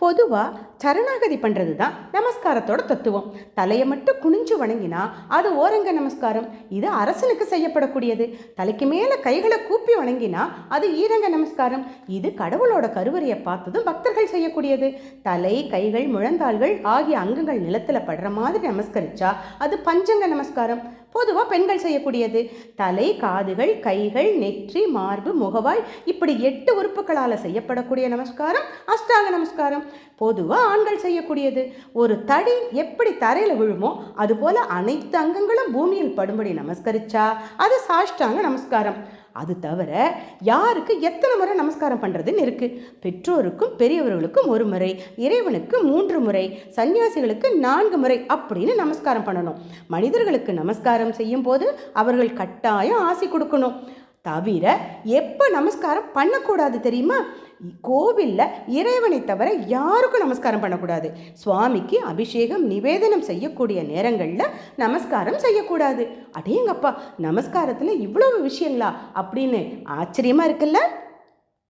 பொதுவாக சரணாகதி பண்ணுறது தான் நமஸ்காரத்தோட தத்துவம். தலையை மட்டும் குனிஞ்சு வணங்கினா அது ஓரங்க நமஸ்காரம். இது அரசனுக்கு செய்யப்படக்கூடியது. தலைக்கு மேலே கைகளை கூப்பி வணங்கினா அது ஈரங்க நமஸ்காரம். இது கடவுளோட கருவறையை பார்த்ததும் பக்தர்கள் செய்யக்கூடியது. தலை, கைகள், முழங்கால்கள் ஆகிய அங்கங்கள் நிலத்தில் படுற மாதிரி நமஸ்கரிச்சா அது பஞ்சங்க நமஸ்காரம். பொதுவாக பெண்கள் செய்யக்கூடியது. தலை, காதுகள், கைகள், நெற்றி, மார்பு, முகவாய் இப்படி 8 உறுப்புகளால் செய்யப்படக்கூடிய நமஸ்காரம் அஷ்டாங்க நமஸ்காரம். பொதுவாக ஆண்கள் செய்யக்கூடியது. ஒரு தடி எப்படி தரையில் விழுமோ அதுபோல் அனைத்து அங்கங்களும் பூமியில் படும்படி நமஸ்கரிச்சா அது சாஷ்டாங்க நமஸ்காரம். அது தவிர யாருக்கு எத்தனை முறை நமஸ்காரம் பண்ணுறதுன்னு இருக்குது. பெற்றோருக்கும் பெரியவர்களுக்கும் 1 முறை, இறைவனுக்கு 3 முறை, சன்னியாசிகளுக்கு 4 முறை அப்படின்னு நமஸ்காரம் பண்ணணும். மனிதர்களுக்கு நமஸ்காரம் செய்யும் போது அவர்கள் கட்டாயம் ஆசி கொடுக்கணும். தவிர எப்போ நமஸ்காரம் பண்ணக்கூடாது தெரியுமா? கோவிலில் இறைவனை தவிர யாருக்கும் நமஸ்காரம் பண்ணக்கூடாது. சுவாமிக்கு அபிஷேகம் நிவேதனம் செய்யக்கூடிய நேரங்களில் நமஸ்காரம் செய்யக்கூடாது. அடேங்கப்பா, நமஸ்காரத்தில் இவ்வளவு விஷயங்களா அப்படின்னு ஆச்சரியமாக இருக்குல்ல?